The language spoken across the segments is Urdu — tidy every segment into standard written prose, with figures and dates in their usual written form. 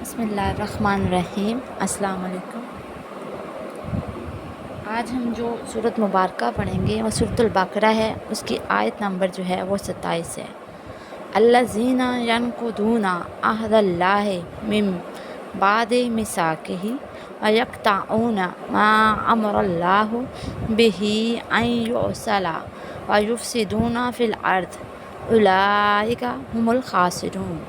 بسم اللہ الرحمن الرحیم۔ السلام علیکم۔ آج ہم جو سورۃ مبارکہ پڑھیں گے وہ سورۃ البقرہ ہے۔ اس کی آیت نمبر جو ہے وہ 27 ہے۔ الذین ینقضون عہد اللہ من بعد میثاقہ ویقطعون ما امر اللہ بہ ان یوصل ویفسدون فی الارض اولئک ھم الخاسرون۔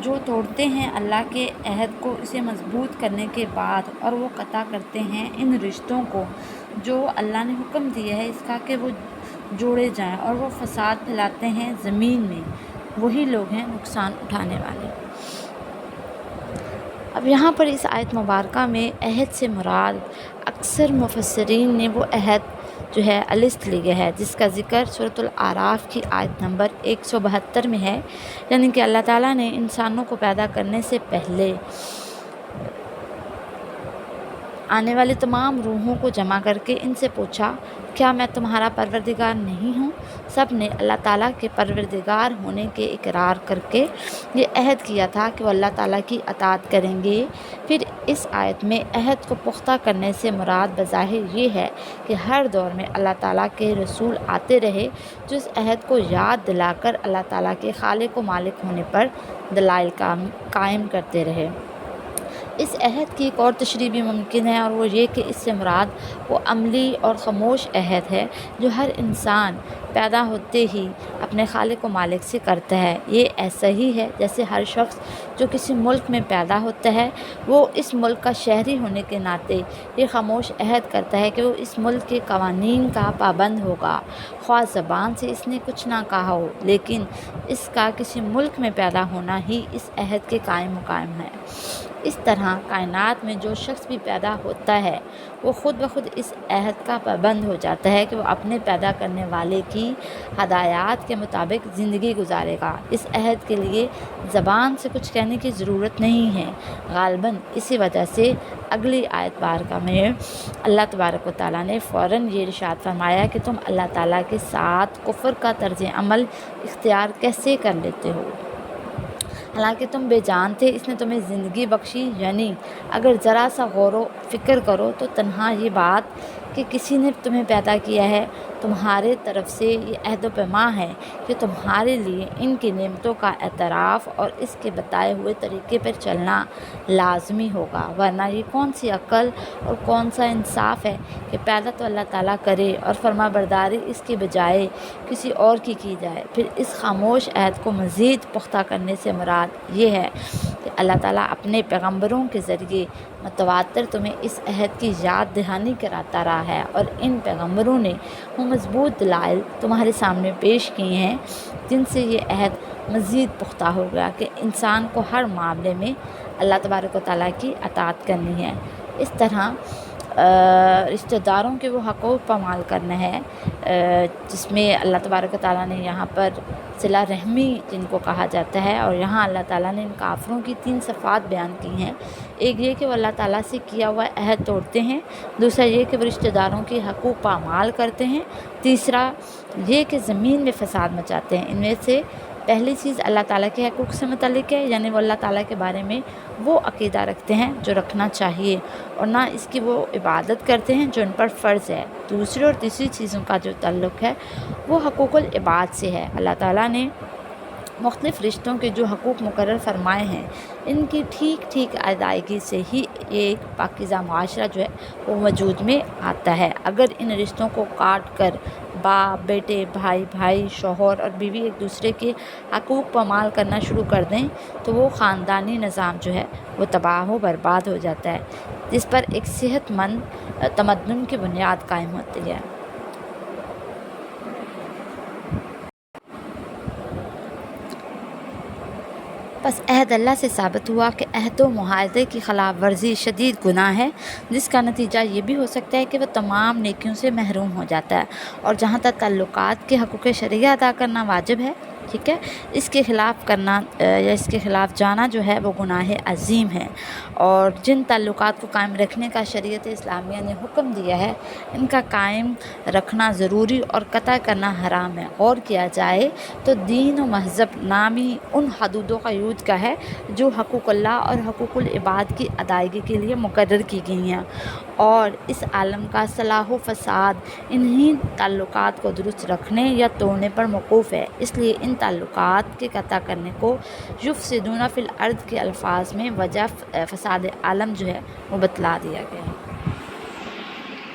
جو توڑتے ہیں اللہ کے عہد کو اسے مضبوط کرنے کے بعد اور وہ قطع کرتے ہیں ان رشتوں کو جو اللہ نے حکم دیا ہے اس کا کہ وہ جوڑے جائیں، اور وہ فساد پھیلاتے ہیں زمین میں، وہی لوگ ہیں نقصان اٹھانے والے۔ اب یہاں پر اس آیت مبارکہ میں عہد سے مراد اکثر مفسرین نے وہ عہد جو ہے الست لیا ہے جس کا ذکر سورۃ الاعراف کی آیت نمبر 172 میں ہے، یعنی کہ اللہ تعالیٰ نے انسانوں کو پیدا کرنے سے پہلے آنے والے تمام روحوں کو جمع کر کے ان سے پوچھا، کیا میں تمہارا پروردگار نہیں ہوں؟ سب نے اللہ تعالیٰ کے پروردگار ہونے کے اقرار کر کے یہ عہد کیا تھا کہ وہ اللہ تعالیٰ کی اطاعت کریں گے۔ پھر اس آیت میں عہد کو پختہ کرنے سے مراد بظاہر یہ ہے کہ ہر دور میں اللہ تعالیٰ کے رسول آتے رہے جو اس عہد کو یاد دلا کر اللہ تعالیٰ کے خالق و مالک ہونے پر دلائل قائم کرتے رہے۔ اس عہد کی ایک اور تشریح بھی ممکن ہے، اور وہ یہ کہ اس سے مراد وہ عملی اور خاموش عہد ہے جو ہر انسان پیدا ہوتے ہی اپنے خالق و مالک سے کرتا ہے۔ یہ ایسا ہی ہے جیسے ہر شخص جو کسی ملک میں پیدا ہوتا ہے وہ اس ملک کا شہری ہونے کے ناطے یہ خاموش عہد کرتا ہے کہ وہ اس ملک کے قوانین کا پابند ہوگا، خواہ زبان سے اس نے کچھ نہ کہا ہو، لیکن اس کا کسی ملک میں پیدا ہونا ہی اس عہد کے قائم مقام ہے۔ اس طرح کائنات میں جو شخص بھی پیدا ہوتا ہے وہ خود بخود اس عہد کا پابند ہو جاتا ہے کہ وہ اپنے پیدا کرنے والے کی ہدایات کے مطابق زندگی گزارے گا۔ اس عہد کے لیے زبان سے کچھ کہنے کی ضرورت نہیں ہے۔ غالباً اسی وجہ سے اگلی آیت بارکہ میں اللہ تبارک و تعالیٰ نے فوراً یہ ارشاد فرمایا کہ تم اللہ تعالیٰ کے ساتھ کفر کا طرز عمل اختیار کیسے کر لیتے ہو، حالانکہ تم بے جان تھے، اس نے تمہیں زندگی بخشی۔ یعنی اگر ذرا سا غور و فکر کرو تو تنہا یہ بات کہ کسی نے تمہیں پیدا کیا ہے تمہارے طرف سے یہ عہد و پیما ہے کہ تمہارے لیے ان کی نعمتوں کا اعتراف اور اس کے بتائے ہوئے طریقے پر چلنا لازمی ہوگا، ورنہ یہ کون سی عقل اور کون سا انصاف ہے کہ پیدا تو اللہ تعالیٰ کرے اور فرما برداری اس کی بجائے کسی اور کی جائے۔ پھر اس خاموش عہد کو مزید پختہ کرنے سے مراد یہ ہے کہ اللہ تعالیٰ اپنے پیغمبروں کے ذریعے متواتر تمہیں اس عہد کی یاد دہانی کراتا رہا ہے، اور ان پیغمبروں نے وہ مضبوط دلائل تمہارے سامنے پیش کیے ہیں جن سے یہ عہد مزید پختہ ہو گیا کہ انسان کو ہر معاملے میں اللہ تبارک و تعالیٰ کی اطاعت کرنی ہے۔ اس طرح رشتہ داروں کے وہ حقوق پامال کرنا ہے جس میں اللہ تبارک و تعالیٰ نے یہاں پر صلہ رحمی جن کو کہا جاتا ہے، اور یہاں اللہ تعالیٰ نے ان کافروں کی 3 صفات بیان کی ہیں۔ ایک یہ کہ وہ اللہ تعالیٰ سے کیا ہوا عہد توڑتے ہیں، دوسرا یہ کہ وہ رشتہ داروں کے حقوق پامال کرتے ہیں، تیسرا یہ کہ زمین میں فساد مچاتے ہیں۔ ان میں سے پہلی چیز اللہ تعالیٰ کے حقوق سے متعلق ہے، یعنی وہ اللہ تعالیٰ کے بارے میں وہ عقیدہ رکھتے ہیں جو رکھنا چاہیے، اور نہ اس کی وہ عبادت کرتے ہیں جو ان پر فرض ہے۔ دوسری اور تیسری چیزوں کا جو تعلق ہے وہ حقوق العباد سے ہے۔ اللہ تعالیٰ نے مختلف رشتوں کے جو حقوق مقرر فرمائے ہیں ان کی ٹھیک ادائیگی سے ہی ایک پاکیزہ معاشرہ جو ہے وہ وجود میں آتا ہے۔ اگر ان رشتوں کو کاٹ کر باپ بیٹے، بھائی شوہر اور بیوی ایک دوسرے کے حقوق پامال کرنا شروع کر دیں تو وہ خاندانی نظام جو ہے وہ تباہ و برباد ہو جاتا ہے جس پر ایک صحت مند تمدن کی بنیاد قائم ہوتی ہے۔ بس عہد اللہ سے ثابت ہوا کہ عہد و معاہدے کی خلاف ورزی شدید گناہ ہے، جس کا نتیجہ یہ بھی ہو سکتا ہے کہ وہ تمام نیکیوں سے محروم ہو جاتا ہے، اور جہاں تک تعلقات کے حقوق شرعیہ ادا کرنا واجب ہے ٹھیک ہے، اس کے خلاف کرنا یا اس کے خلاف جانا جو ہے وہ گناہ عظیم ہے، اور جن تعلقات کو قائم رکھنے کا شریعت اسلامیہ نے حکم دیا ہے ان کا قائم رکھنا ضروری اور قطع کرنا حرام ہے۔ غور کیا جائے تو دین و مذہب نامی ان حدود و قیود کا ہے جو حقوق اللہ اور حقوق العباد کی ادائیگی کے لیے مقرر کی گئی ہیں، اور اس عالم کا صلاح و فساد انہی تعلقات کو درست رکھنے یا توڑنے پر موقوف ہے، اس لیے ان تعلقات کے قطع کرنے کو یفسدون فی الارض کے الفاظ میں وجہ فساد عالم جو ہے وہ بتلا دیا گیا ہے۔